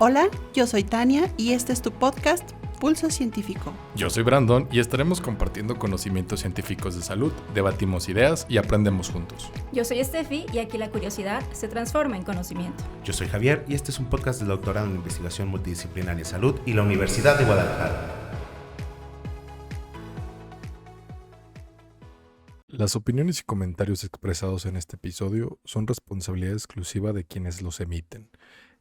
Hola, yo soy Tania y este es tu podcast Pulso Científico. Yo soy Brandon y estaremos compartiendo conocimientos científicos de salud, debatimos ideas y aprendemos juntos. Yo soy Steffi y aquí la curiosidad se transforma en conocimiento. Yo soy Javier y este es un podcast del Doctorado en Investigación Multidisciplinaria en Salud y la Universidad de Guadalajara. Las opiniones y comentarios expresados en este episodio son responsabilidad exclusiva de quienes los emiten.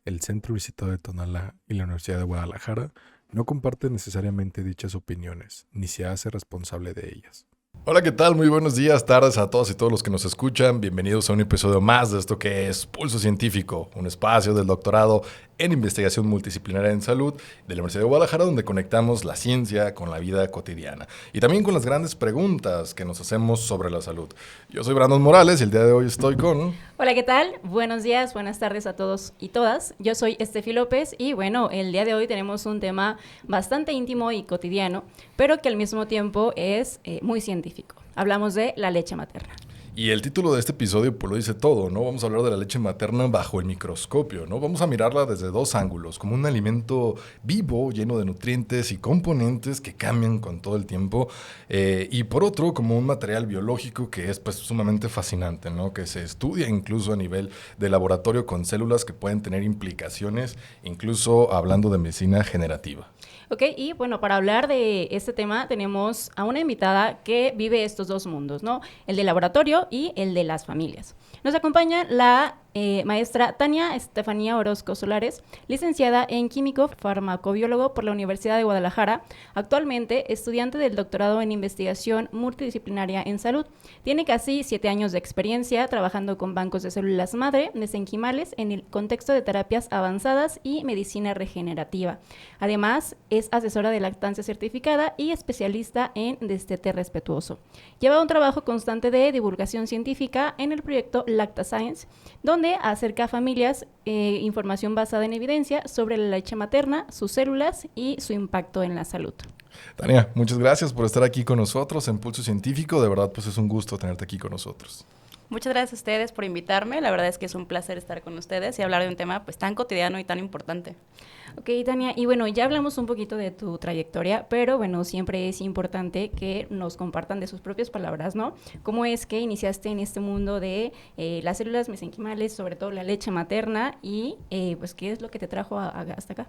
El Centro Visitado de Tonalá y la Universidad de Guadalajara no comparten necesariamente dichas opiniones, ni se hace responsable de ellas. Hola, ¿qué tal? Muy buenos días, tardes a todos y todos los que nos escuchan. Bienvenidos a un episodio más de esto que es Pulso Científico, un espacio del doctorado en investigación multidisciplinaria en salud de la Universidad de Guadalajara, donde conectamos la ciencia con la vida cotidiana y también con las grandes preguntas que nos hacemos sobre la salud. Yo soy Brandon Morales y el día de hoy estoy con... Hola, ¿qué tal? Buenos días, buenas tardes a todos y todas. Yo soy Steffi López y bueno, el día de hoy tenemos un tema bastante íntimo y cotidiano, pero que al mismo tiempo es muy científico. Hablamos de la leche materna. Y el título de este episodio pues lo dice todo, ¿no? Vamos a hablar de la leche materna bajo el microscopio, ¿no? Vamos a mirarla desde dos ángulos, como un alimento vivo, lleno de nutrientes y componentes que cambian con todo el tiempo, y por otro, como un material biológico que es pues sumamente fascinante, ¿no? Que se estudia incluso a nivel de laboratorio con células que pueden tener implicaciones, incluso hablando de medicina generativa. Ok, y bueno, para hablar de este tema tenemos a una invitada que vive estos dos mundos, ¿no? El del laboratorio y el de las familias. Nos acompaña la maestra Tania Estefanía Orozco Solares, licenciada en Químico Farmacobiólogo por la Universidad de Guadalajara, actualmente estudiante del doctorado en Investigación Multidisciplinaria en Salud. Tiene casi 7 años de experiencia trabajando con bancos de células madre mesenquimales en el contexto de terapias avanzadas y medicina regenerativa. Además, es asesora de lactancia certificada y especialista en destete respetuoso. Lleva un trabajo constante de divulgación científica en el proyecto Lacta Science, donde acerca a familias información basada en evidencia sobre la leche materna, sus células y su impacto en la salud. Tania, muchas gracias por estar aquí con nosotros en Pulso Científico. De verdad, pues es un gusto tenerte aquí con nosotros. Muchas gracias a ustedes por invitarme. La verdad es que es un placer estar con ustedes y hablar de un tema pues tan cotidiano y tan importante. Ok, Tania, y bueno, ya hablamos un poquito de tu trayectoria, pero bueno, siempre es importante que nos compartan de sus propias palabras, ¿no? ¿Cómo es que iniciaste en este mundo de las células mesenquimales, sobre todo la leche materna, y pues qué es lo que te trajo hasta acá?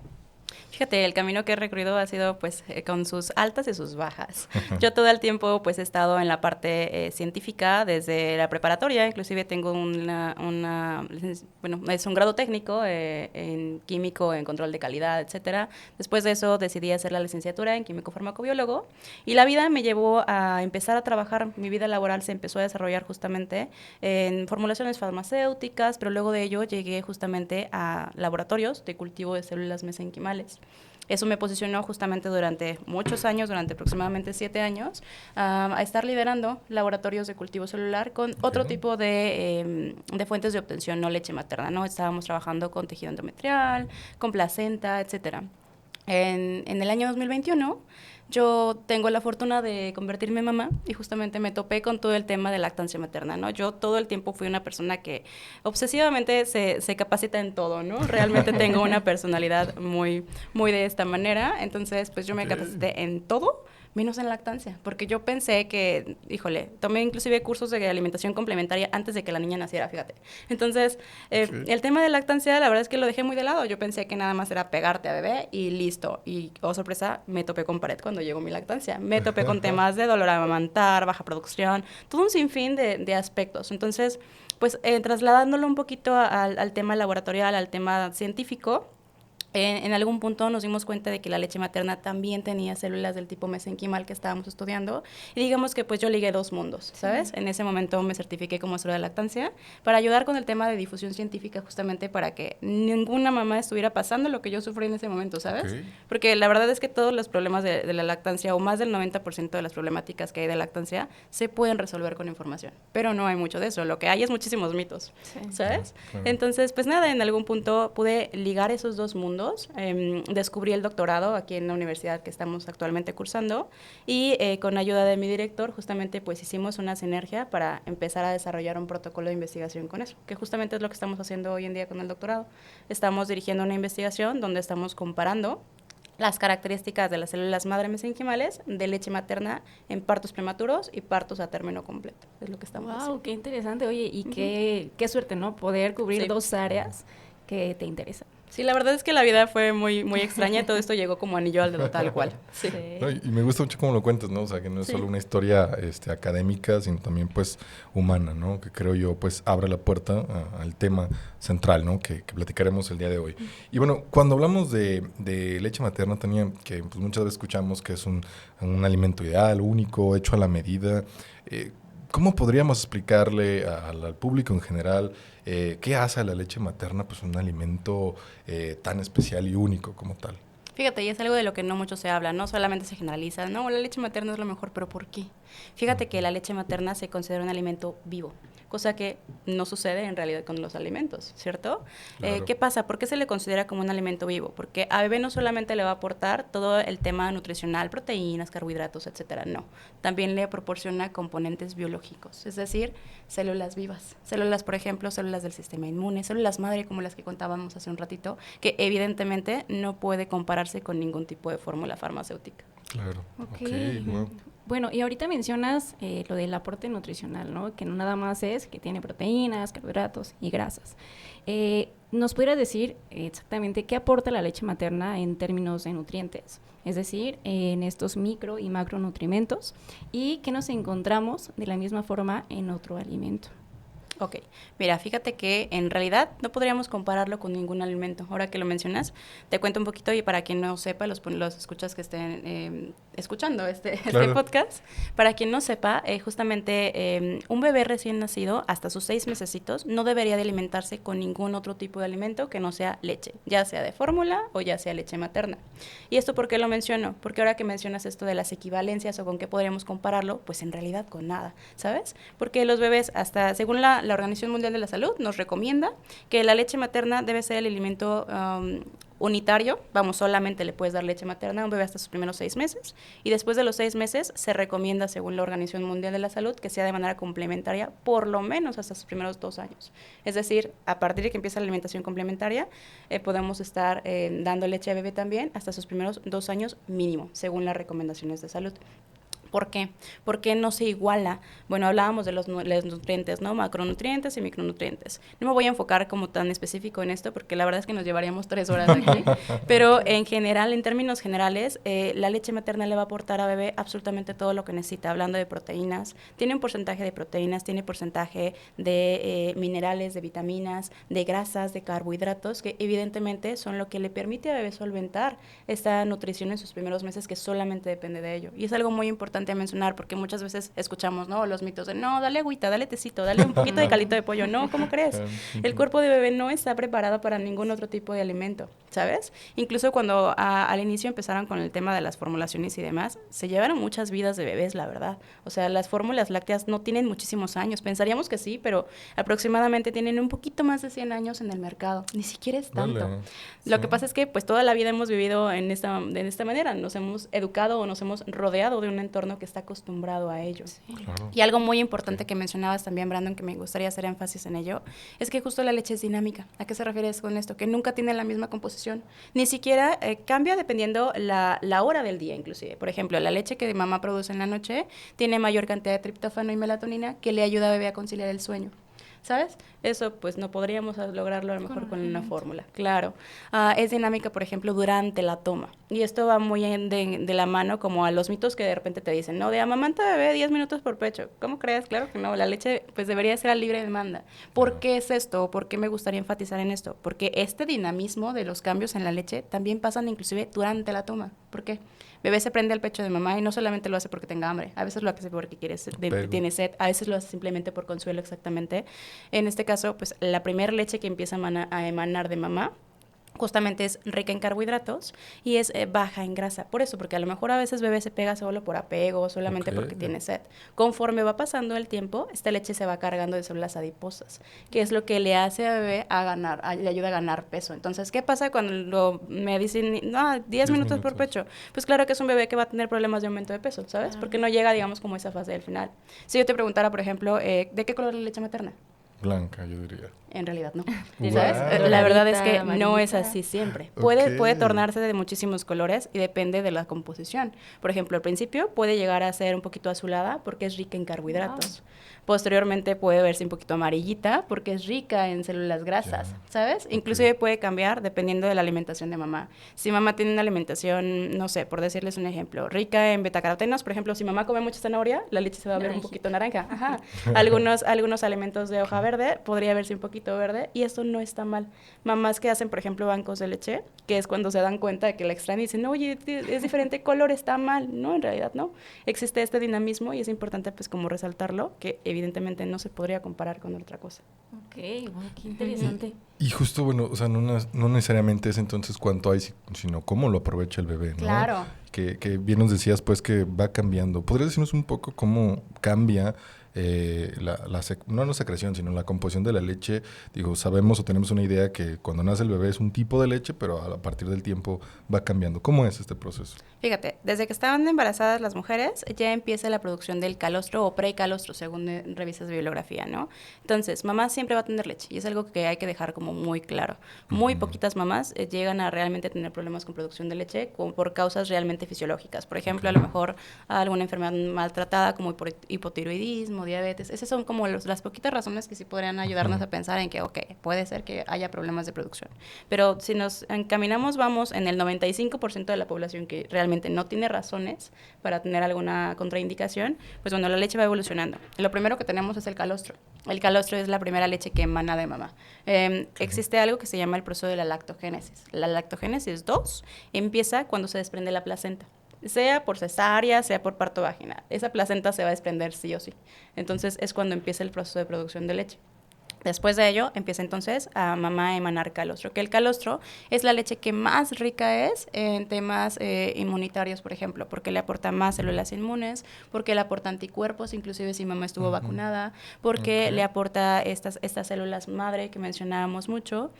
Fíjate, el camino que he recorrido ha sido pues con sus altas y sus bajas. Yo todo el tiempo pues he estado en la parte científica desde la preparatoria, inclusive tengo bueno, es un grado técnico en químico, en control de calidad, etcétera. Después de eso decidí hacer la licenciatura en químico farmacobiólogo y la vida me llevó a empezar a trabajar, mi vida laboral se empezó a desarrollar justamente en formulaciones farmacéuticas, pero luego de ello llegué justamente a laboratorios de cultivo de células mesenquimales. Eso me posicionó justamente durante muchos años, durante aproximadamente 7 años, a estar liderando laboratorios de cultivo celular con otro tipo de fuentes de obtención, no leche materna, ¿no? Estábamos trabajando con tejido endometrial, con placenta, etcétera. En el año 2021, yo tengo la fortuna de convertirme en mamá y justamente me topé con todo el tema de lactancia materna, ¿no? Yo todo el tiempo fui una persona que obsesivamente se capacita en todo, ¿no? Realmente tengo una personalidad muy, muy de esta manera, entonces pues yo me capacité en todo, menos en lactancia, porque yo pensé que, tomé inclusive cursos de alimentación complementaria antes de que la niña naciera, fíjate. Entonces, el tema de lactancia, la verdad es que lo dejé muy de lado. Yo pensé que nada más era pegarte a bebé y listo. Y, oh sorpresa, me topé con pared cuando llegó mi lactancia. Me topé con temas de dolor al amamantar, baja producción, todo un sinfín de aspectos. Entonces, pues, trasladándolo un poquito al tema laboratorial, al tema científico, en algún punto nos dimos cuenta de que la leche materna también tenía células del tipo mesenquimal que estábamos estudiando y digamos que pues yo ligué dos mundos, ¿sabes? En ese momento me certifiqué como asesora de lactancia para ayudar con el tema de difusión científica justamente para que ninguna mamá estuviera pasando lo que yo sufrí en ese momento, ¿sabes? Okay. Porque la verdad es que todos los problemas de la lactancia o más del 90% de las problemáticas que hay de lactancia se pueden resolver con información, pero no hay mucho de eso, lo que hay es muchísimos mitos, ¿sabes? Entonces pues nada, en algún punto pude ligar esos dos mundos métodos. Descubrí el doctorado aquí en la universidad que estamos actualmente cursando y con ayuda de mi director justamente pues hicimos una sinergia para empezar a desarrollar un protocolo de investigación con eso, que justamente es lo que estamos haciendo hoy en día con el doctorado. Estamos dirigiendo una investigación donde estamos comparando las características de las células madre mesenquimales de leche materna en partos prematuros y partos a término completo. Es lo que estamos haciendo. Wow, qué interesante. Oye, y qué suerte, ¿no? Poder cubrir dos áreas que te interesan. Sí, la verdad es que la vida fue muy, muy extraña y todo esto llegó como anillo al dedo tal cual. Sí. No, y me gusta mucho cómo lo cuentas, ¿no? O sea, que no es solo una historia académica, sino también, pues, humana, ¿no? Que creo yo, pues, abre la puerta al tema central, ¿no? Que platicaremos el día de hoy. Y bueno, cuando hablamos de leche materna, Tania, que pues, muchas veces escuchamos que es un alimento ideal, único, hecho a la medida. ¿Cómo podríamos explicarle al público en general qué hace a la leche materna pues un alimento tan especial y único como tal? Fíjate, y es algo de lo que no mucho se habla, no solamente se generaliza, no, la leche materna es lo mejor, pero ¿por qué? Fíjate que la leche materna se considera un alimento vivo, cosa que no sucede en realidad con los alimentos, ¿cierto? Claro. ¿Qué pasa? ¿Por qué se le considera como un alimento vivo? Porque a bebé no solamente le va a aportar todo el tema nutricional, proteínas, carbohidratos, etcétera, no. También le proporciona componentes biológicos, es decir, células vivas. Células, por ejemplo, células del sistema inmune, células madre como las que contábamos hace un ratito, que evidentemente no puede compararse con ningún tipo de fórmula farmacéutica. Claro. Ok. Wow. Bueno, y ahorita mencionas lo del aporte nutricional, ¿no? Que no nada más es que tiene proteínas, carbohidratos y grasas. ¿Nos podrías decir exactamente qué aporta la leche materna en términos de nutrientes? Es decir, en estos micro y macronutrimentos, y qué nos encontramos de la misma forma en otro alimento. Ok, mira, fíjate que en realidad no podríamos compararlo con ningún alimento. Ahora que lo mencionas, te cuento un poquito y para quien no sepa, los escuchas que estén escuchando este podcast, para quien no sepa, justamente un bebé recién nacido hasta sus 6 mesecitos no debería de alimentarse con ningún otro tipo de alimento que no sea leche, ya sea de fórmula o ya sea leche materna. ¿Y esto por qué lo menciono? Porque ahora que mencionas esto de las equivalencias o con qué podríamos compararlo, pues en realidad con nada, ¿sabes? Porque los bebés hasta, según la Organización Mundial de la Salud nos recomienda que la leche materna debe ser el alimento unitario, solamente le puedes dar leche materna a un bebé hasta sus primeros 6 meses y después de los 6 meses se recomienda, según la Organización Mundial de la Salud, que sea de manera complementaria por lo menos hasta sus primeros 2 años. Es decir, a partir de que empieza la alimentación complementaria, podemos estar dando leche a bebé también hasta sus primeros 2 años mínimo, según las recomendaciones de salud. ¿Por qué? Porque no se iguala. Bueno, hablábamos de los nutrientes, ¿no? Macronutrientes y micronutrientes. No me voy a enfocar como tan específico en esto porque la verdad es que nos llevaríamos 3 horas aquí. Pero en general, en términos generales, la leche materna le va a aportar a bebé absolutamente todo lo que necesita. Hablando de proteínas, tiene un porcentaje de proteínas, tiene porcentaje de minerales, de vitaminas, de grasas, de carbohidratos, que evidentemente son lo que le permite a bebé solventar esta nutrición en sus primeros meses, que solamente depende de ello. Y es algo muy importante a mencionar porque muchas veces escuchamos, ¿no? Los mitos de, no, dale agüita, dale tecito, dale un poquito de calito de pollo. No, ¿cómo crees? El cuerpo de bebé no está preparado para ningún otro tipo de alimento, ¿sabes? Incluso cuando al inicio empezaron con el tema de las formulaciones y demás, se llevaron muchas vidas de bebés, la verdad. O sea, las fórmulas lácteas no tienen muchísimos años. Pensaríamos que sí, pero aproximadamente tienen un poquito más de 100 años en el mercado. Ni siquiera es tanto. Vale. Lo que pasa es que pues toda la vida hemos vivido de esta manera. Nos hemos educado o nos hemos rodeado de un entorno que está acostumbrado a ello. Claro. Y algo muy importante que mencionabas también, Brandon, que me gustaría hacer énfasis en ello, es que justo la leche es dinámica. ¿A qué se refiere con esto? Que nunca tiene la misma composición. Ni siquiera cambia dependiendo la hora del día, inclusive. Por ejemplo, la leche que mamá produce en la noche tiene mayor cantidad de triptófano y melatonina que le ayuda a bebé a conciliar el sueño. ¿Sabes? Eso pues no podríamos lograrlo a lo mejor con una fórmula. Claro. Es dinámica, por ejemplo, durante la toma. Y esto va muy de la mano como a los mitos que de repente te dicen, no, de amamanta bebé 10 minutos por pecho. ¿Cómo crees? Claro que no. La leche pues debería ser a libre demanda. ¿Por qué es esto? ¿Por qué me gustaría enfatizar en esto? Porque este dinamismo de los cambios en la leche también pasan inclusive durante la toma. ¿Por qué? Bebé se prende al pecho de mamá y no solamente lo hace porque tenga hambre, a veces lo hace porque tiene sed, a veces lo hace simplemente por consuelo, exactamente. En este caso, pues la primera leche que empieza a emanar de mamá justamente es rica en carbohidratos y es baja en grasa. Por eso, porque a lo mejor a veces bebé se pega solo por apego, solamente porque tiene sed. Conforme va pasando el tiempo, esta leche se va cargando de células adiposas, que es lo que le hace a bebé le ayuda a ganar peso. Entonces, ¿qué pasa cuando me dicen, no, 10 minutos por pecho? Pues claro que es un bebé que va a tener problemas de aumento de peso, ¿sabes? Porque no llega, digamos, como esa fase del final. Si yo te preguntara, por ejemplo, ¿de qué color es la leche materna? Blanca, yo diría. En realidad no. Wow. ¿Sabes? La verdad es que Amarillita. no es así siempre. Ok. Puede tornarse de muchísimos colores y depende de la composición. Por ejemplo, al principio puede llegar a ser un poquito azulada porque es rica en carbohidratos. Posteriormente puede verse un poquito amarillita porque es rica en células grasas, Ya. ¿sabes? Inclusive puede cambiar dependiendo de la alimentación de mamá. Si mamá tiene una alimentación, no sé, por decirles un ejemplo, rica en betacarotenos, por ejemplo, si mamá come mucha zanahoria, la leche se va a ver un poquito naranja. Ajá. Algunos alimentos de hoja verde podría verse un poquito verde y esto no está mal. Mamás que hacen, por ejemplo, bancos de leche, que es cuando se dan cuenta de que la extrañan y dicen, oye, es diferente color, está mal. No, en realidad no. Existe este dinamismo y es importante pues como resaltarlo, que evidentemente no se podría comparar con otra cosa. Ok, wow, qué interesante. Y justo, bueno, o sea, no necesariamente es entonces cuánto hay, sino cómo lo aprovecha el bebé, ¿no? Claro. Que bien nos decías, pues, que va cambiando. ¿Podrías decirnos un poco cómo cambia no la secreción, sino la composición de la leche? Digo, sabemos o tenemos una idea que cuando nace el bebé es un tipo de leche, pero a partir del tiempo va cambiando. ¿Cómo es este proceso? Fíjate, desde que estaban embarazadas las mujeres, ya empieza la producción del calostro o precalostro, según revisas de bibliografía, ¿no? Entonces, mamá siempre va a tener leche y es algo que hay que dejar como muy claro. Muy poquitas mamás llegan a realmente tener problemas con producción de leche por causas realmente fisiológicas. Por ejemplo, a lo mejor alguna enfermedad maltratada como hipotiroidismo, diabetes. Esas son como las poquitas razones que sí podrían ayudarnos a pensar en que, ok, puede ser que haya problemas de producción. Pero si nos encaminamos, vamos en el 95% de la población que realmente no tiene razones para tener alguna contraindicación, pues bueno, la leche va evolucionando. Lo primero que tenemos es el calostro. El calostro es la primera leche que emana de mamá. Existe algo que se llama el proceso de la lactogénesis. La lactogénesis 2 empieza cuando se desprende la placenta, sea por cesárea, sea por parto vaginal. Esa placenta se va a desprender sí o sí. Entonces es cuando empieza el proceso de producción de leche. Después de ello, empieza entonces a mamá a emanar calostro, que el calostro es la leche que más rica es en temas inmunitarios, por ejemplo, porque le aporta más células inmunes, porque le aporta anticuerpos, inclusive si mamá estuvo vacunada, porque le aporta estas células madre que mencionábamos mucho.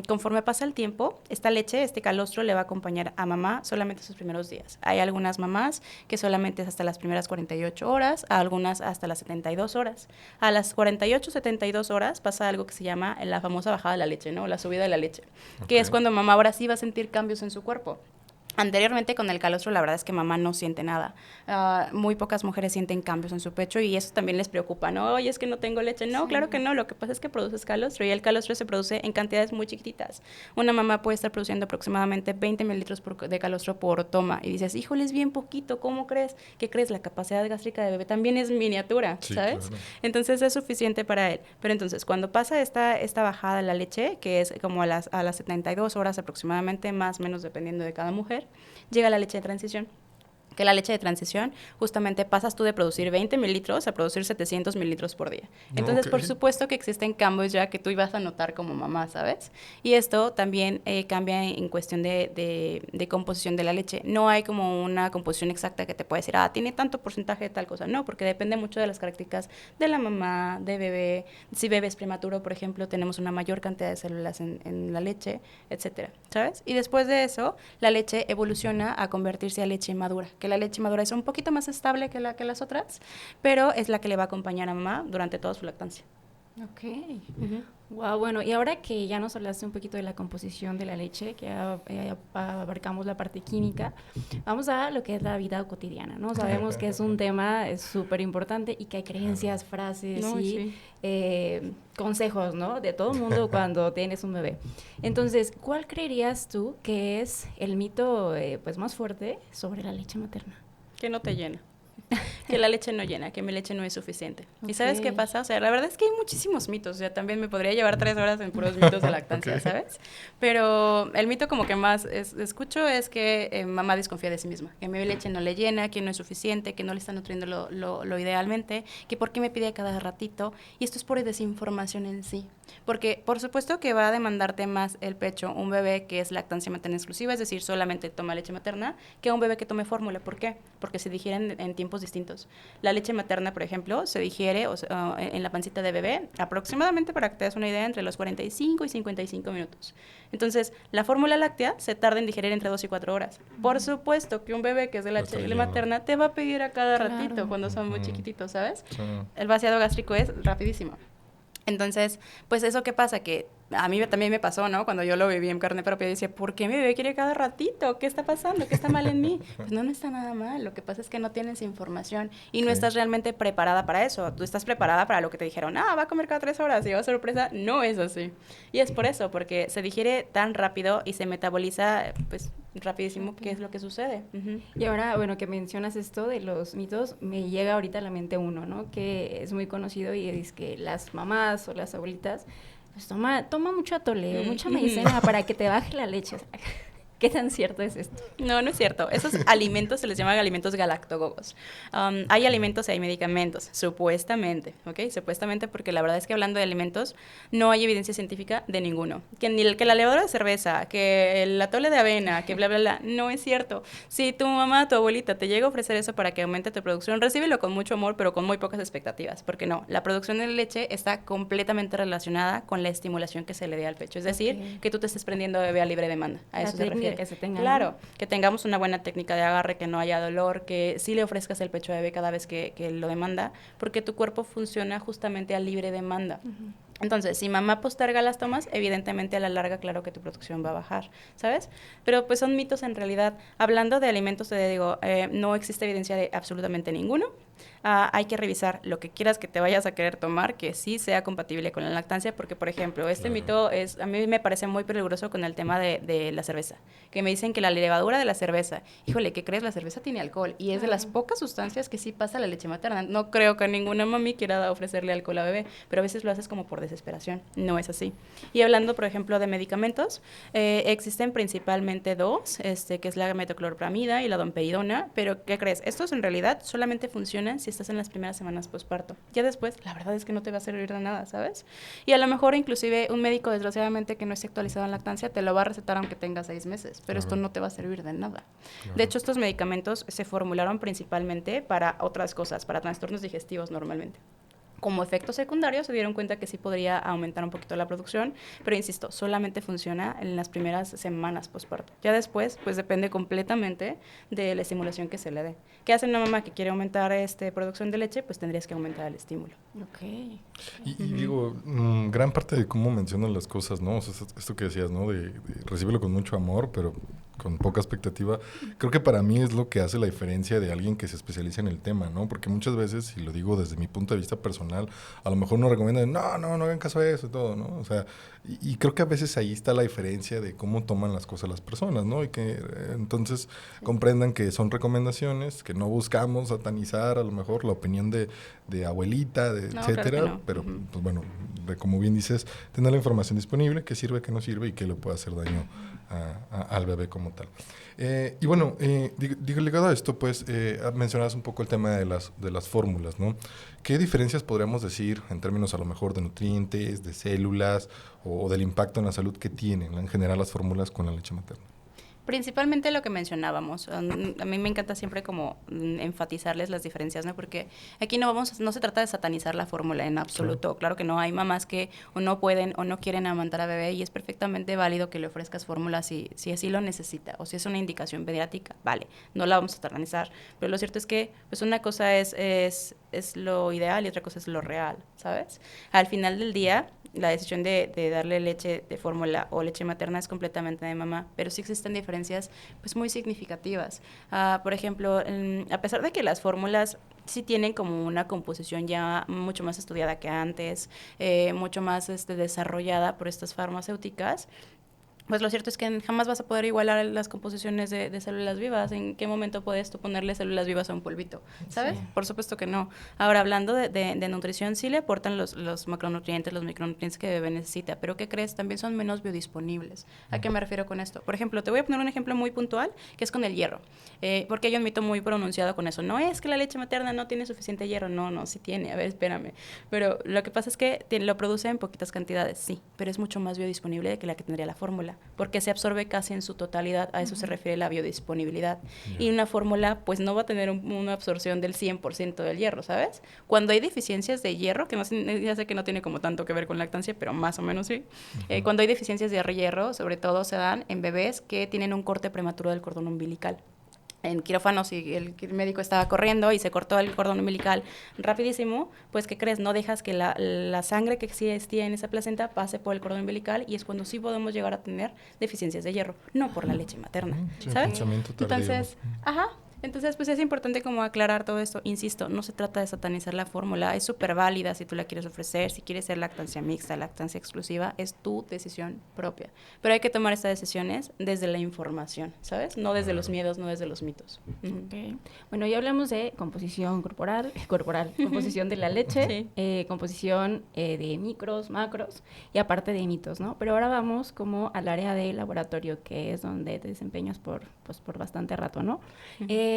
Conforme pasa el tiempo, esta leche, este calostro, le va a acompañar a mamá solamente sus primeros días. Hay algunas mamás que solamente es hasta las primeras 48 horas, a algunas hasta las 72 horas. A las 48, 72 horas pasa algo que se llama la famosa bajada de la leche, ¿no? La subida de la leche, que es cuando mamá ahora sí va a sentir cambios en su cuerpo. Anteriormente con el calostro la verdad es que mamá no siente nada. Muy pocas mujeres sienten cambios en su pecho y eso también les preocupa, ¿no? Oye, es que no tengo leche. No, claro que no. Lo que pasa es que produces calostro y el calostro se produce en cantidades muy chiquititas. Una mamá puede estar produciendo aproximadamente 20 mililitros de calostro por toma y dices, híjole, es bien poquito, ¿cómo crees? ¿Qué crees? La capacidad gástrica de bebé también es miniatura, Sí, ¿sabes? claro. Entonces es suficiente para él. Pero entonces cuando pasa esta bajada de la leche, que es como a las 72 horas aproximadamente, más o menos dependiendo de cada mujer, llega la leche de transición. Que la leche de transición, justamente pasas tú de producir 20 mililitros a producir 700 mililitros por día. Entonces, por supuesto que existen cambios ya que tú ibas a notar como mamá, ¿sabes? Y esto también cambia en cuestión de composición de la leche. No hay como una composición exacta que te pueda decir, tiene tanto porcentaje de tal cosa. No, porque depende mucho de las características de la mamá, de bebé. Si bebé es prematuro, por ejemplo, tenemos una mayor cantidad de células en la leche, etcétera, ¿sabes? Y después de eso, la leche evoluciona a convertirse a leche madura, que la leche madura es un poquito más estable que las otras, pero es la que le va a acompañar a mamá durante toda su lactancia. Ok. Wow, bueno, y ahora que ya nos hablaste un poquito de la composición de la leche, que abarcamos la parte química, vamos a lo que es la vida cotidiana, ¿no? Sabemos que es un tema súper importante y que hay creencias, frases consejos, ¿no? De todo el mundo cuando tienes un bebé. Entonces, ¿cuál creerías tú que es el mito pues más fuerte sobre la leche materna? Que no te llena. Que la leche no llena, que mi leche no es suficiente. ¿Y sabes qué pasa? O sea, la verdad es que hay muchísimos mitos. O sea, también me podría llevar 3 horas en puros mitos de lactancia, ¿sabes? Pero el mito como que más escucho es que mamá desconfía de sí misma. Que mi leche no le llena, que no es suficiente, que no le está nutriendo lo idealmente, que por qué me pide cada ratito. Y esto es por desinformación en sí. Porque por supuesto que va a demandarte más el pecho un bebé que es lactancia materna exclusiva, es decir, solamente toma leche materna, que un bebé que tome fórmula. ¿Por qué? Porque se digieren en tiempos distintos. La leche materna, por ejemplo, se digiere en la pancita de bebé aproximadamente, para que te des una idea, entre los 45 y 55 minutos. Entonces, la fórmula láctea se tarda en digerir entre 2 y 4 horas. Por supuesto que un bebé que es de leche materna te va a pedir a cada ratito cuando son muy chiquititos, ¿sabes? El vaciado gástrico es rapidísimo. Entonces, pues eso que pasa, que a mí también me pasó, ¿no? Cuando yo lo viví en carne propia, decía, ¿por qué mi bebé quiere cada ratito? ¿Qué está pasando? ¿Qué está mal en mí? Pues no está nada mal. Lo que pasa es que no tienes información y no estás realmente preparada para eso. Tú estás preparada para lo que te dijeron, va a comer cada 3 horas y va a sorpresa. No es así. Y es por eso, porque se digiere tan rápido y se metaboliza, pues, rapidísimo, ¿qué es lo que sucede? Y ahora, bueno, que mencionas esto de los mitos, me llega ahorita a la mente uno, ¿no? Que es muy conocido y es que las mamás o las abuelitas, pues toma mucho atole, mucha maicena para que te baje la leche. O sea, ¿qué tan cierto es esto? No, no es cierto. Esos alimentos se les llama alimentos galactógogos. Hay alimentos y hay medicamentos, supuestamente, ¿ok? Supuestamente, porque la verdad es que hablando de alimentos, no hay evidencia científica de ninguno. Que la levadura de cerveza, que el atole de avena, que bla, bla, bla, no es cierto. Si tu mamá, tu abuelita te llega a ofrecer eso para que aumente tu producción, recíbelo con mucho amor, pero con muy pocas expectativas, porque no, la producción de leche está completamente relacionada con la estimulación que se le dé al pecho. Es decir, que tú te estés prendiendo bebé a libre demanda. A eso se refiere. Que se tenga, claro, ¿no? que tengamos una buena técnica de agarre, que no haya dolor, que sí le ofrezcas el pecho de bebé cada vez que lo demanda, porque tu cuerpo funciona justamente a libre demanda. Entonces, si mamá posterga las tomas, evidentemente a la larga, claro que tu producción va a bajar, ¿sabes? Pero pues son mitos en realidad. Hablando de alimentos, te digo, no existe evidencia de absolutamente ninguno. Hay que revisar lo que quieras que te vayas a querer tomar, que sí sea compatible con la lactancia, porque, por ejemplo, mito a mí me parece muy peligroso con el tema de la cerveza, que me dicen que la levadura de la cerveza, híjole, ¿qué crees? La cerveza tiene alcohol y es de las pocas sustancias que sí pasa la leche materna. No creo que ninguna mami quiera ofrecerle alcohol a bebé, pero a veces lo haces como por desesperación. No es así. Y hablando, por ejemplo, de medicamentos, existen principalmente dos, que es la metoclopramida y la domperidona, pero ¿qué crees? Estos en realidad solamente funcionan si estás en las primeras semanas posparto. Ya después, la verdad es que no te va a servir de nada, ¿sabes? Y a lo mejor inclusive un médico, desgraciadamente, que no esté actualizado en lactancia, te lo va a recetar aunque tengas 6 meses, pero esto no te va a servir de nada. De hecho, estos medicamentos se formularon principalmente para otras cosas, para trastornos digestivos normalmente. Como efecto secundario se dieron cuenta que sí podría aumentar un poquito la producción, pero insisto, solamente funciona en las primeras semanas posparto. Ya después, pues depende completamente de la estimulación que se le dé. ¿Qué hace una mamá que quiere aumentar producción de leche? Pues tendrías que aumentar el estímulo. Ok. Y digo, gran parte de cómo mencionan las cosas, ¿no? O sea, esto que decías, ¿no? De recíbelo con mucho amor, pero con poca expectativa. Creo que para mí es lo que hace la diferencia de alguien que se especializa en el tema, ¿no? Porque muchas veces, y lo digo desde mi punto de vista personal, a lo mejor nos recomiendan, no hagan caso a eso y todo, ¿no? O sea, y creo que a veces ahí está la diferencia de cómo toman las cosas las personas, ¿no? Y que entonces comprendan que son recomendaciones, que no buscamos satanizar a lo mejor la opinión de abuelita, etcétera, claro no. Pero pues bueno, como bien dices, tener la información disponible, qué sirve, qué no sirve y qué le puede hacer daño al bebé como tal. Y bueno, ligado a esto, pues mencionabas un poco el tema de las fórmulas, ¿no? ¿Qué diferencias podríamos decir en términos a lo mejor de nutrientes, de células o del impacto en la salud que tienen en general las fórmulas con la leche materna? Principalmente lo que mencionábamos. A mí me encanta siempre como enfatizarles las diferencias, ¿no? Porque aquí no se trata de satanizar la fórmula en absoluto. Claro que no, hay mamás que o no pueden o no quieren amamantar a bebé y es perfectamente válido que le ofrezcas fórmula si así lo necesita o si es una indicación pediátrica, vale, no la vamos a satanizar. Pero lo cierto es que pues una cosa es lo ideal y otra cosa es lo real, ¿sabes? Al final del día, la decisión de darle leche de fórmula o leche materna es completamente de mamá, pero sí existen diferencias pues muy significativas. Por ejemplo, a pesar de que las fórmulas sí tienen como una composición ya mucho más estudiada que antes, mucho más desarrollada por estas farmacéuticas, pues lo cierto es que jamás vas a poder igualar las composiciones de células vivas. ¿En qué momento puedes tú ponerle células vivas a un polvito? ¿Sabes? Sí. Por supuesto que no. Ahora, hablando de nutrición, sí le aportan los macronutrientes, los micronutrientes que el bebé necesita, pero ¿qué crees? También son menos biodisponibles. ¿A qué me refiero con esto? Por ejemplo, te voy a poner un ejemplo muy puntual, que es con el hierro, porque hay un mito muy pronunciado con eso. No es que la leche materna no tiene suficiente hierro. No, sí tiene. A ver, espérame. Pero lo que pasa es que lo produce en poquitas cantidades, sí, pero es mucho más biodisponible que la que tendría la fórmula, porque se absorbe casi en su totalidad. A eso se refiere la biodisponibilidad. Y una fórmula pues no va a tener una absorción del 100% del hierro, ¿sabes? Cuando hay deficiencias de hierro, que no, ya sé que no tiene como tanto que ver con lactancia, pero más o menos sí. Cuando hay deficiencias de hierro, sobre todo se dan en bebés que tienen un corte prematuro del cordón umbilical. En quirófano, si el médico estaba corriendo y se cortó el cordón umbilical rapidísimo, pues ¿qué crees? No dejas que la sangre que existía en esa placenta pase por el cordón umbilical, y es cuando sí podemos llegar a tener deficiencias de hierro, no por la leche materna, Sí, ¿sabes? pensamiento tardío. Entonces, pues es importante como aclarar todo esto. Insisto, no se trata de satanizar la fórmula, es súper válida si tú la quieres ofrecer, si quieres ser lactancia mixta, lactancia exclusiva, es tu decisión propia. Pero hay que tomar estas decisiones desde la información, ¿sabes? No desde los miedos, no desde los mitos. Okay. Bueno, ya hablamos de composición corporal, composición de la leche, Sí. composición de micros, macros y aparte de mitos, ¿no? Pero ahora vamos como al área de laboratorio, que es donde te desempeñas por bastante rato, ¿no? Sí.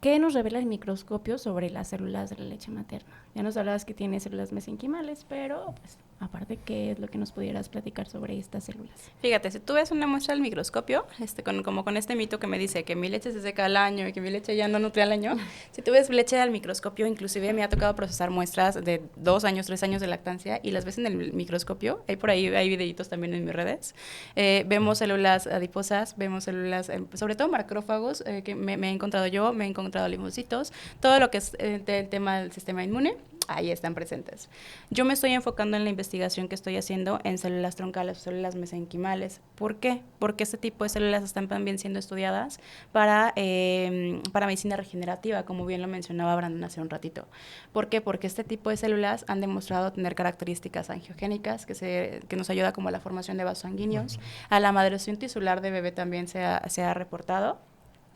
¿Qué nos revela el microscopio sobre las células de la leche materna? Ya nos hablabas que tiene células mesenquimales, pero pues aparte, ¿qué es lo que nos pudieras platicar sobre estas células? Fíjate, si tú ves una muestra al microscopio, como con este mito que me dice que mi leche se seca al año y que mi leche ya no nutre al año, si tú ves leche al microscopio, inclusive me ha tocado procesar muestras de 2 años, 3 años de lactancia, y las ves en el microscopio, hay videitos también en mis redes, vemos células adiposas, vemos células, sobre todo macrófagos, que me he encontrado yo, me he encontrado linfocitos, todo lo que es el tema del sistema inmune, ahí están presentes. Yo me estoy enfocando en la investigación que estoy haciendo en células troncales o células mesenquimales. ¿Por qué? Porque este tipo de células están también siendo estudiadas para medicina regenerativa, como bien lo mencionaba Brandon hace un ratito. ¿Por qué? Porque este tipo de células han demostrado tener características angiogénicas que nos ayuda como a la formación de vasos sanguíneos. A la maduración tisular de bebé también se ha reportado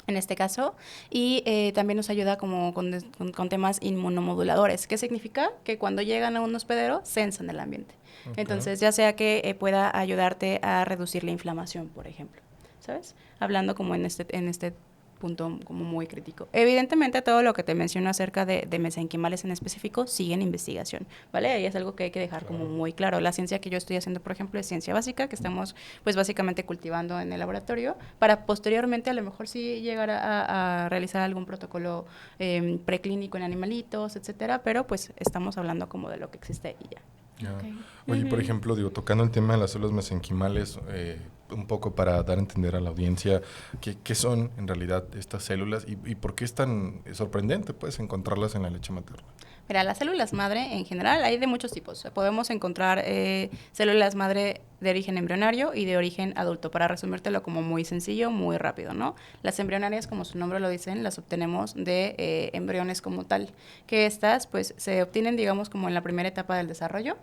en este caso, y también nos ayuda como con temas inmunomoduladores. ¿Qué significa? Que cuando llegan a un hospedero, censan el ambiente. Okay. Entonces, ya sea que pueda ayudarte a reducir la inflamación, por ejemplo, ¿sabes? Hablando como en este punto como muy crítico. Evidentemente, todo lo que te menciono acerca de mesenquimales en específico sigue en investigación, ¿vale? Y es algo que hay que dejar como muy claro. La ciencia que yo estoy haciendo, por ejemplo, es ciencia básica, que estamos pues básicamente cultivando en el laboratorio, para posteriormente a lo mejor sí llegar a realizar algún protocolo preclínico en animalitos, etcétera, pero pues estamos hablando como de lo que existe y ya. Okay. Oye, por ejemplo, tocando el tema de las células mesenquimales, un poco para dar a entender a la audiencia qué son en realidad estas células y por qué es tan sorprendente pues encontrarlas en la leche materna. Mira, las células madre en general hay de muchos tipos. Podemos encontrar células madre de origen embrionario y de origen adulto, para resumírtelo como muy sencillo, muy rápido, ¿no? Las embrionarias, como su nombre lo dicen, las obtenemos de embriones como tal, que estas pues se obtienen, digamos, como en la primera etapa del desarrollo,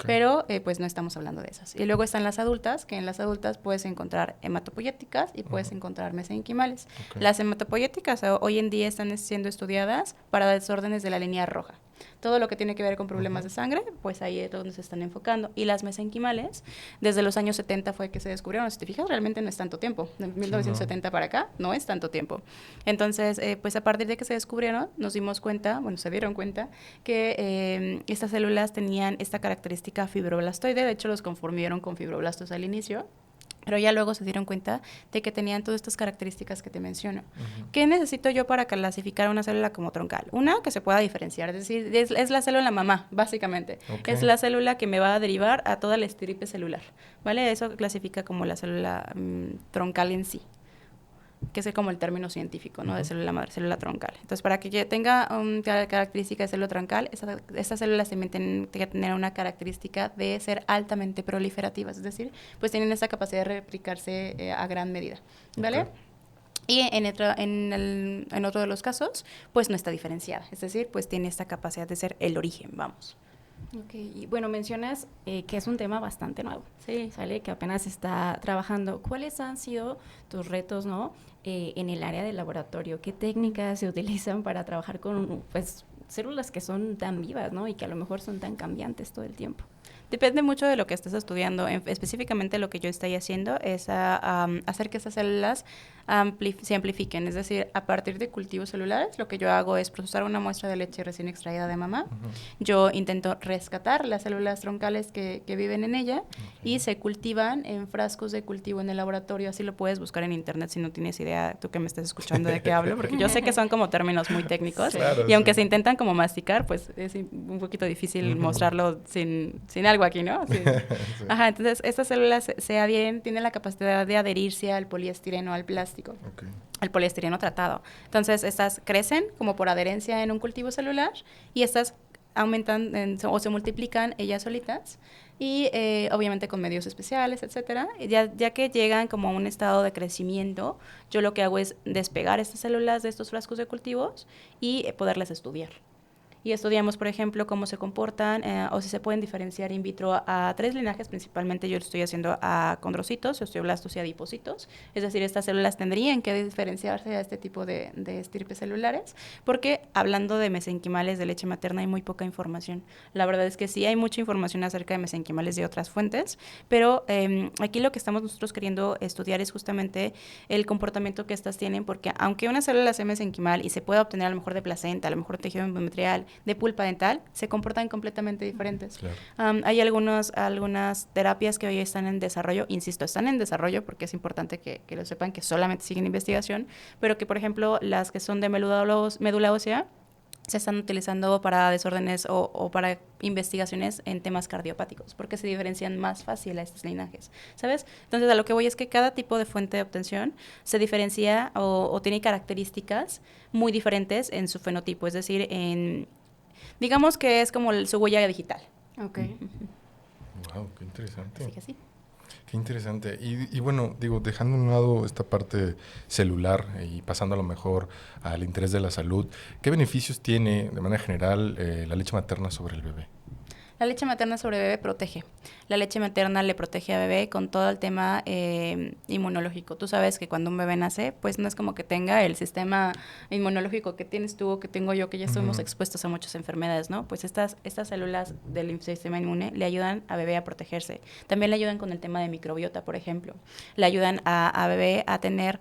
pero pues no estamos hablando de esas. Y luego están las adultas, que en las adultas puedes encontrar hematopoyéticas y puedes encontrar mesenquimales. Las hematopoyéticas hoy en día están siendo estudiadas para desórdenes de la línea roja. Todo lo que tiene que ver con problemas de sangre, pues ahí es donde se están enfocando. Y las mesenquimales, desde los años 70 fue que se descubrieron. Si te fijas, realmente no es tanto tiempo. De 1970 para acá, no es tanto tiempo. Entonces, pues a partir de que se descubrieron, nos dimos cuenta, se dieron cuenta, que estas células tenían esta característica fibroblastoide. De hecho, los confundieron con fibroblastos al inicio. Pero ya luego se dieron cuenta de que tenían todas estas características que te menciono. ¿Qué necesito yo para clasificar una célula como troncal? Una, que se pueda diferenciar, es decir, es la célula mamá, básicamente. Es la célula que me va a derivar a toda la estirpe celular, ¿vale? Eso clasifica como la célula troncal en sí, que es como el término científico, ¿no? De célula madre, célula troncal. Entonces, para que ya tenga característica de célula troncal, estas células también tienen que tener una característica de ser altamente proliferativas, es decir, pues tienen esa capacidad de replicarse a gran medida, ¿vale? Y en otro de los casos, pues no está diferenciada, es decir, pues tiene esta capacidad de ser el origen, vamos. Ok, y bueno, mencionas que es un tema bastante nuevo, Sí. ¿sale? Que apenas está trabajando. ¿Cuáles han sido tus retos, no? En el área del laboratorio. ¿Qué técnicas se utilizan para trabajar con, pues, células que son tan vivas, ¿no? Y que a lo mejor son tan cambiantes todo el tiempo. Depende mucho de lo que estés estudiando. Específicamente lo que yo estoy haciendo es hacer que esas células se amplifiquen. Es decir, a partir de cultivos celulares, lo que yo hago es procesar una muestra de leche recién extraída de mamá. Yo intento rescatar las células troncales que viven en ella y se cultivan en frascos de cultivo en el laboratorio. Así lo puedes buscar en internet si no tienes idea, tú que me estás escuchando, de qué hablo, porque yo sé que son como términos muy técnicos. Claro, y aunque sí. se intentan como masticar, pues es un poquito difícil mostrarlo sin algo aquí, ¿no? Sí. Sí. Ajá, entonces estas células se adhieren, tienen la capacidad de adherirse al poliestireno, al plástico, Ok. al poliestireno tratado. Entonces estas crecen como por adherencia en un cultivo celular y estas aumentan o se multiplican ellas solitas y obviamente con medios especiales, etcétera. Ya que llegan como a un estado de crecimiento, yo lo que hago es despegar estas células de estos frascos de cultivos y poderlas estudiar. Y estudiamos, por ejemplo, cómo se comportan o si se pueden diferenciar in vitro a 3 linajes. Principalmente yo lo estoy haciendo a condrocitos, osteoblastos y adipocitos. Es decir, estas células tendrían que diferenciarse a este tipo de estirpes celulares, porque hablando de mesenquimales de leche materna hay muy poca información. La verdad es que sí hay mucha información acerca de mesenquimales de otras fuentes, pero aquí lo que estamos nosotros queriendo estudiar es justamente el comportamiento que estas tienen, porque aunque una célula sea mesenquimal y se pueda obtener a lo mejor de placenta, a lo mejor tejido endometrial, de pulpa dental, se comportan completamente diferentes. Claro. Hay algunas terapias que hoy están en desarrollo, insisto, están en desarrollo porque es importante que lo sepan, que solamente siguen investigación, pero que, por ejemplo, las que son de médula ósea se están utilizando para desórdenes o para investigaciones en temas cardiopáticos, porque se diferencian más fácil a estos linajes, ¿sabes? Entonces, a lo que voy es que cada tipo de fuente de obtención se diferencia o tiene características muy diferentes en su fenotipo, es decir, digamos que es como su huella digital. Ok. Wow, qué interesante. Así que sí. Qué interesante. Y bueno, digo, dejando a un lado esta parte celular y pasando a lo mejor al interés de la salud, ¿qué beneficios tiene de manera general la leche materna sobre el bebé? La leche materna sobre bebé protege. La leche materna le protege a bebé con todo el tema inmunológico. Tú sabes que cuando un bebé nace, pues no es como que tenga el sistema inmunológico que tienes tú o que tengo yo, que ya estuvimos expuestos a muchas enfermedades, ¿no? Pues estas células del sistema inmune le ayudan a bebé a protegerse. También le ayudan con el tema de microbiota, por ejemplo. Le ayudan a bebé a tener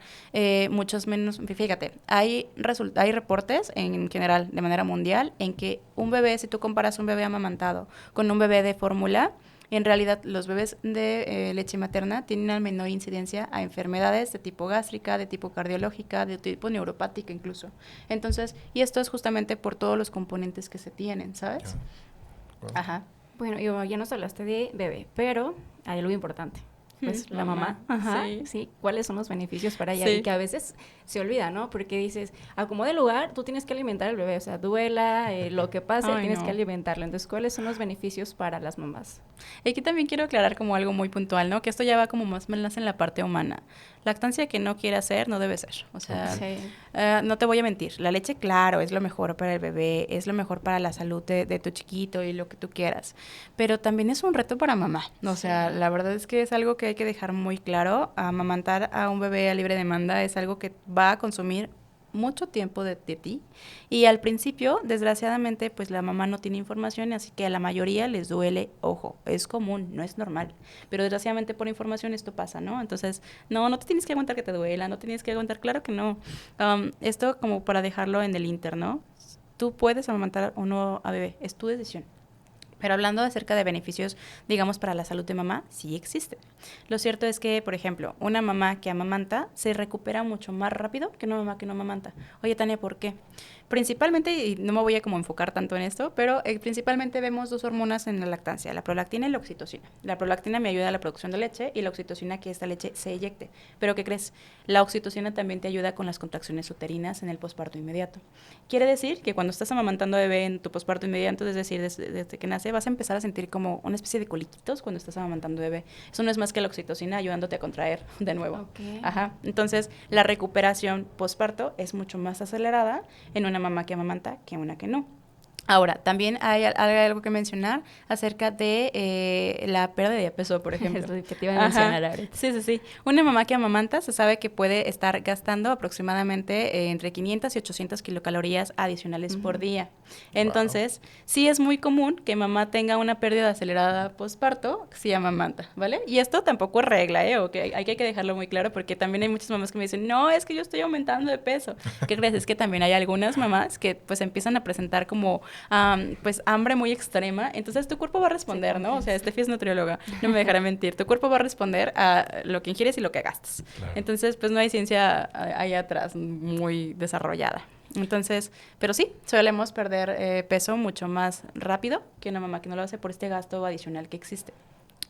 muchos menos... Fíjate, hay reportes en general, de manera mundial, en que un bebé, si tú comparas un bebé amamantado con un bebé de fórmula, en realidad los bebés de leche materna tienen una menor incidencia a enfermedades de tipo gástrica, de tipo cardiológica, de tipo neuropática incluso. Entonces, y esto es justamente por todos los componentes que se tienen, ¿sabes? Wow. Ajá. Bueno, ya nos hablaste de bebé, pero hay algo importante. Pues la mamá. Ajá. Sí. Sí. ¿Cuáles son los beneficios para ella? Sí. Y que a veces se olvida, ¿no? Porque dices, acomode lugar, tú tienes que alimentar al bebé. O sea, duela, lo que pase, Ay, tienes no. que alimentarlo. Entonces, ¿cuáles son los beneficios para las mamás? Y aquí también quiero aclarar como algo muy puntual, ¿no? Que esto ya va como más en la parte humana. Lactancia que no quiera hacer, no debe ser. O sea, Sí. no te voy a mentir. La leche, claro, es lo mejor para el bebé, es lo mejor para la salud de tu chiquito y lo que tú quieras. Pero también es un reto para mamá. O sea, la verdad es que es algo que hay que dejar muy claro. Amamantar a un bebé a libre demanda es algo que va a consumir mucho tiempo de ti, y al principio, desgraciadamente, pues la mamá no tiene información, así que a la mayoría les duele, ojo, es común, no es normal, pero desgraciadamente por información esto pasa, ¿no? Entonces, no te tienes que aguantar que te duela, no tienes que aguantar, claro que no. Esto como para dejarlo en el inter, ¿no? Tú puedes amamantar o no a bebé, es tu decisión. Pero hablando acerca de beneficios, digamos, para la salud de mamá, sí existe. Lo cierto es que, por ejemplo, una mamá que amamanta se recupera mucho más rápido que una mamá que no amamanta. Oye, Tania, ¿por qué? Principalmente, y no me voy a como enfocar tanto en esto, pero principalmente vemos 2 hormonas en la lactancia, la prolactina y la oxitocina. La prolactina me ayuda a la producción de leche y la oxitocina a que esta leche se eyecte. Pero ¿qué crees? La oxitocina también te ayuda con las contracciones uterinas en el posparto inmediato. Quiere decir que cuando estás amamantando bebé en tu posparto inmediato, es decir, desde que nace, vas a empezar a sentir como una especie de coliquitos cuando estás amamantando bebé. Eso no es más que la oxitocina ayudándote a contraer de nuevo. Okay. Ajá. Entonces, la recuperación posparto es mucho más acelerada en una mamá que amamanta que una que no. Ahora, también hay algo que mencionar acerca de la pérdida de peso, por ejemplo. Es lo que te iba a mencionar ahorita. Sí. Una mamá que amamanta se sabe que puede estar gastando aproximadamente entre 500 y 800 kilocalorías adicionales por día. Entonces, sí es muy común que mamá tenga una pérdida acelerada postparto si amamanta, ¿vale? Y esto tampoco es regla, ¿eh? Okay, hay que dejarlo muy claro porque también hay muchas mamás que me dicen, no, es que yo estoy aumentando de peso. ¿Qué crees? Es que también hay algunas mamás que pues empiezan a presentar como pues hambre muy extrema, entonces tu cuerpo va a responder, ¿no? O sea, Steffi es nutrióloga, no me dejará mentir, tu cuerpo va a responder a lo que ingieres y lo que gastas. Claro. Entonces, pues no hay ciencia ahí atrás muy desarrollada. Entonces, pero sí, solemos perder peso mucho más rápido que una mamá que no lo hace por este gasto adicional que existe.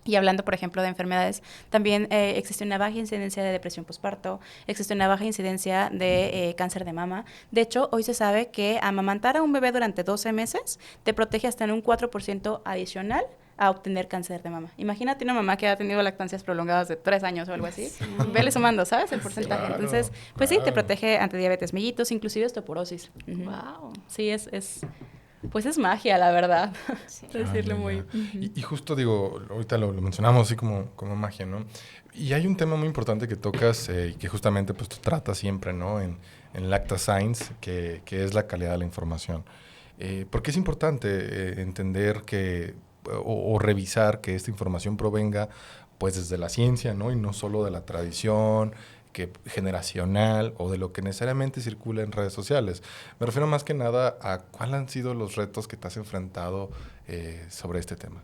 Y hablando, por ejemplo, de enfermedades, también existe una baja incidencia de depresión postparto, existe una baja incidencia de cáncer de mama. De hecho, hoy se sabe que amamantar a un bebé durante 12 meses te protege hasta en un 4% adicional a obtener cáncer de mama. Imagínate una mamá que ha tenido lactancias prolongadas de 3 años o algo así. Sí. Vele sumando, ¿sabes? El porcentaje. Claro, entonces, pues sí, te protege ante diabetes mellitus, inclusive osteoporosis. Wow. Sí, pues es magia, la verdad. Sí. Decirlo muy... Y justo digo, ahorita lo mencionamos así como magia, ¿no? Y hay un tema muy importante que tocas y que justamente pues tú tratas siempre, ¿no? En Lacta Science, que es la calidad de la información. Porque es importante entender que o revisar que esta información provenga pues desde la ciencia, ¿no? Y no solo de la tradición generacional o de lo que necesariamente circula en redes sociales. Me refiero más que nada a cuáles han sido los retos que te has enfrentado sobre este tema.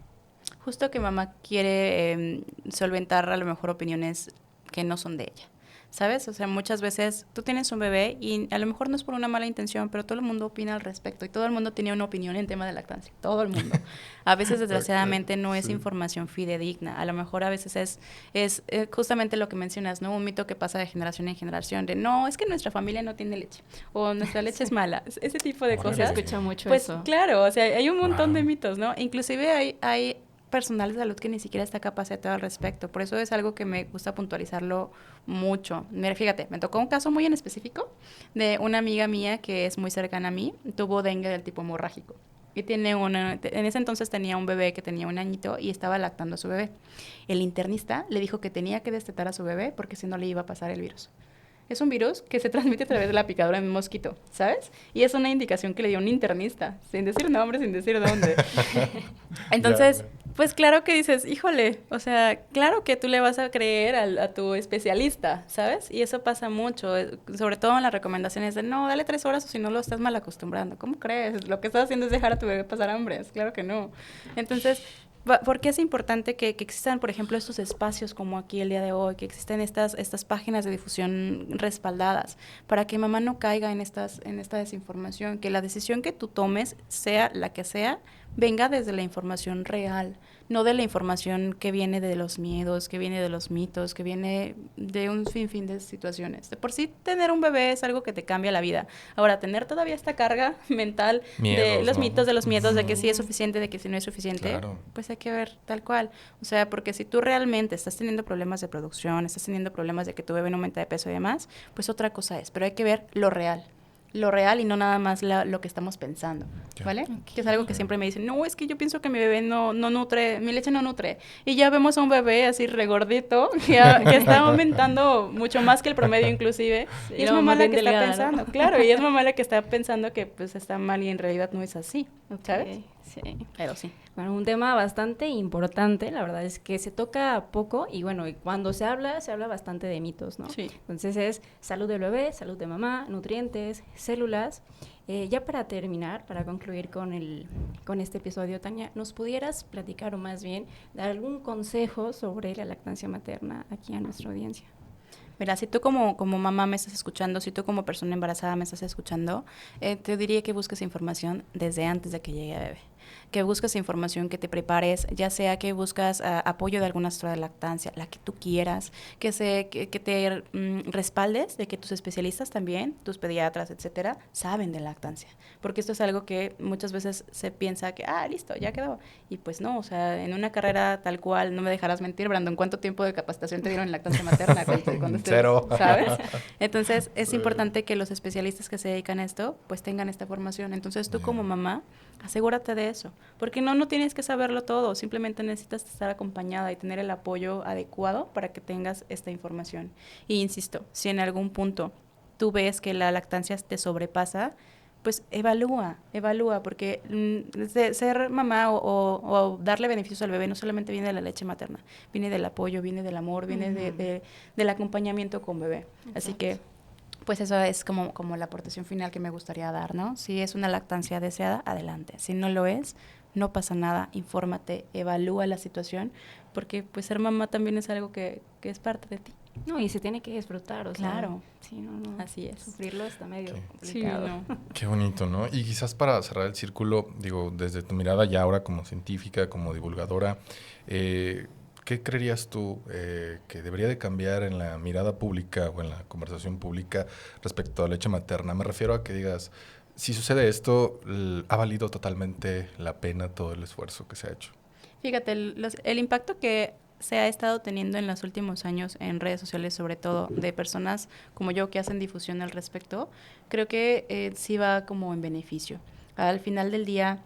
Justo que mamá quiere solventar a lo mejor opiniones que no son de ella, ¿sabes? O sea, muchas veces tú tienes un bebé y a lo mejor no es por una mala intención, pero todo el mundo opina al respecto y todo el mundo tiene una opinión en tema de lactancia, todo el mundo. A veces, desgraciadamente, no es información fidedigna. A lo mejor a veces es justamente lo que mencionas, ¿no? Un mito que pasa de generación en generación, de no, es que nuestra familia no tiene leche o nuestra leche es mala. Ese tipo de cosas. Se escucha mucho pues, eso. Pues claro, o sea, hay un montón de mitos, ¿no? Inclusive hay personal de salud que ni siquiera está capacitado al respecto. Por eso es algo que me gusta puntualizarlo mucho. Mira, fíjate, me tocó un caso muy en específico de una amiga mía que es muy cercana a mí, tuvo dengue del tipo hemorrágico. Y en ese entonces tenía un bebé que tenía 1 añito y estaba lactando a su bebé. El internista le dijo que tenía que destetar a su bebé porque si no le iba a pasar el virus. Es un virus que se transmite a través de la picadura de un mosquito, ¿sabes? Y es una indicación que le dio un internista, sin decir nombre, sin decir dónde. Entonces, pues claro que dices, híjole, o sea, claro que tú le vas a creer a tu especialista, ¿sabes? Y eso pasa mucho, sobre todo en las recomendaciones de, no, dale 3 horas o si no lo estás mal acostumbrando. ¿Cómo crees? Lo que estás haciendo es dejar a tu bebé pasar hambre, claro que no. Entonces, ¿por qué es importante que existan, por ejemplo, estos espacios como aquí el día de hoy, que existen estas páginas de difusión respaldadas, para que mamá no caiga en esta desinformación, que la decisión que tú tomes, sea la que sea, venga desde la información real, no de la información que viene de los miedos, que viene de los mitos, que viene de un sinfín de situaciones. De por sí, tener un bebé es algo que te cambia la vida. Ahora, tener todavía esta carga mental de los mitos, de los miedos, de que sí es suficiente, de que sí no es suficiente, claro, pues hay que ver tal cual. O sea, porque si tú realmente estás teniendo problemas de producción, estás teniendo problemas de que tu bebé no aumenta de peso y demás, pues otra cosa es. Pero hay que ver lo real y no nada más lo que estamos pensando, ¿vale? Okay. Que es algo que siempre me dicen, no, es que yo pienso que mi bebé no nutre, mi leche no nutre. Y ya vemos a un bebé así regordito que está aumentando mucho más que el promedio inclusive. Sí, y es mamá la que está pensando, ¿no? Claro, y es mamá la que está pensando que pues está mal y en realidad no es así, ¿sabes? Sí. Pero sí. Bueno, un tema bastante importante, la verdad es que se toca poco y bueno, cuando se habla bastante de mitos, ¿no? Sí. Entonces es salud del bebé, salud de mamá, nutrientes, células. Ya para terminar, para concluir con este episodio, Tania, ¿nos pudieras platicar o más bien dar algún consejo sobre la lactancia materna aquí a nuestra audiencia? Mira, si tú como mamá me estás escuchando, si tú como persona embarazada me estás escuchando, te diría que busques información desde antes de que llegue a bebé. Que busques información, que te prepares, ya sea que buscas apoyo de alguna historia de lactancia, la que tú quieras, que te respaldes de que tus especialistas también, tus pediatras, etcétera, saben de lactancia. Porque esto es algo que muchas veces se piensa que, listo, ya quedó. Y pues no, o sea, en una carrera tal cual, no me dejarás mentir, Brandon, ¿cuánto tiempo de capacitación te dieron en lactancia materna? Cuando Cero. ¿Sabes? Entonces, es importante que los especialistas que se dedican a esto, pues tengan esta formación. Entonces, tú como mamá, Asegúrate de eso, porque no tienes que saberlo todo, simplemente necesitas estar acompañada y tener el apoyo adecuado para que tengas esta información. Y insisto, si en algún punto tú ves que la lactancia te sobrepasa, pues evalúa, porque ser mamá o darle beneficios al bebé no solamente viene de la leche materna, viene del apoyo, viene del amor, viene del acompañamiento con bebé. Exacto. Así que pues eso es como la aportación final que me gustaría dar, ¿no? Si es una lactancia deseada, adelante. Si no lo es, no pasa nada, infórmate, evalúa la situación, porque pues ser mamá también es algo que es parte de ti. No, y se tiene que disfrutar, o sea. Claro. Sí, no. Así es. Sufrirlo está medio complicado. Sí, no. Qué bonito, ¿no? Y quizás para cerrar el círculo, digo, desde tu mirada ya ahora como científica, como divulgadora, ¿qué creerías tú que debería de cambiar en la mirada pública o en la conversación pública respecto a la leche materna? Me refiero a que digas, si sucede esto, ¿ha valido totalmente la pena todo el esfuerzo que se ha hecho? Fíjate, el impacto que se ha estado teniendo en los últimos años en redes sociales, sobre todo de personas como yo que hacen difusión al respecto, creo que sí va como en beneficio. Al final del día,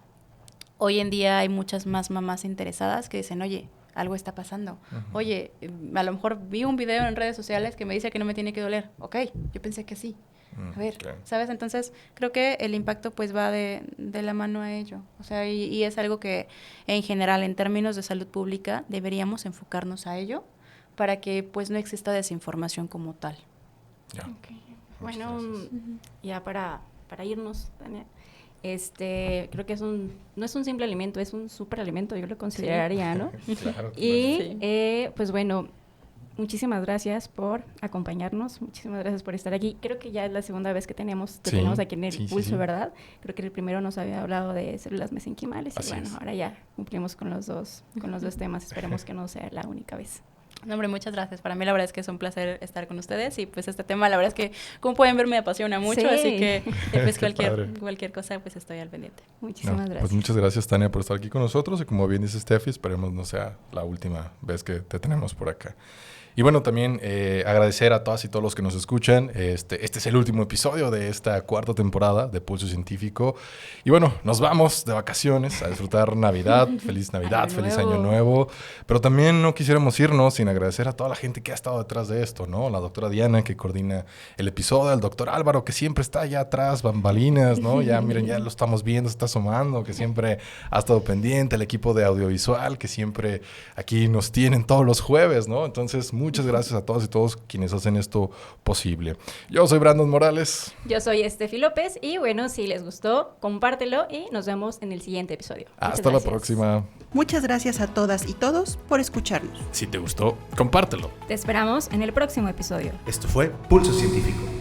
hoy en día hay muchas más mamás interesadas que dicen, oye, algo está pasando. Uh-huh. Oye, a lo mejor vi un video en redes sociales que me dice que no me tiene que doler. Ok, yo pensé que sí. A ver, okay. ¿Sabes? Entonces, creo que el impacto pues va de la mano a ello. O sea, y es algo que en general, en términos de salud pública, deberíamos enfocarnos a ello para que pues no exista desinformación como tal. Ya. Okay. Bueno, ya para irnos, Tania, creo que no es un simple alimento, es un superalimento, yo lo consideraría, ¿no? Claro. Y pues bueno, muchísimas gracias por acompañarnos, muchísimas gracias por estar aquí. Creo que ya es la segunda vez que tenemos aquí en el Pulso, ¿verdad? Creo que el primero nos había hablado de células mesenquimales y bueno, ahora ya cumplimos con los dos temas. Esperemos que no sea la única vez. No, hombre, muchas gracias. Para mí la verdad es que es un placer estar con ustedes y pues este tema la verdad es que, como pueden ver, me apasiona mucho, así que pues cualquier cosa pues estoy al pendiente. Muchísimas gracias. Pues muchas gracias, Tania, por estar aquí con nosotros y como bien dice Steffi, esperemos no sea la última vez que te tenemos por acá. Y bueno, también agradecer a todas y todos los que nos escuchan. Este es el último episodio de esta cuarta temporada de Pulso Científico. Y bueno, nos vamos de vacaciones a disfrutar Navidad. Feliz Navidad, feliz Año Nuevo. Pero también no quisiéramos irnos sin agradecer a toda la gente que ha estado detrás de esto, ¿no? La doctora Diana, que coordina el episodio, el doctor Álvaro, que siempre está allá atrás, bambalinas, ¿no? Ya, miren, ya lo estamos viendo, se está asomando, que siempre ha estado pendiente. El equipo de audiovisual, que siempre aquí nos tienen todos los jueves, ¿no? Entonces, muchas gracias a todas y todos quienes hacen esto posible. Yo soy Brandon Morales. Yo soy Steffi López y bueno, si les gustó, compártelo y nos vemos en el siguiente episodio. Hasta la próxima. Muchas gracias a todas y todos por escucharnos. Si te gustó, compártelo. Te esperamos en el próximo episodio. Esto fue Pulso Científico.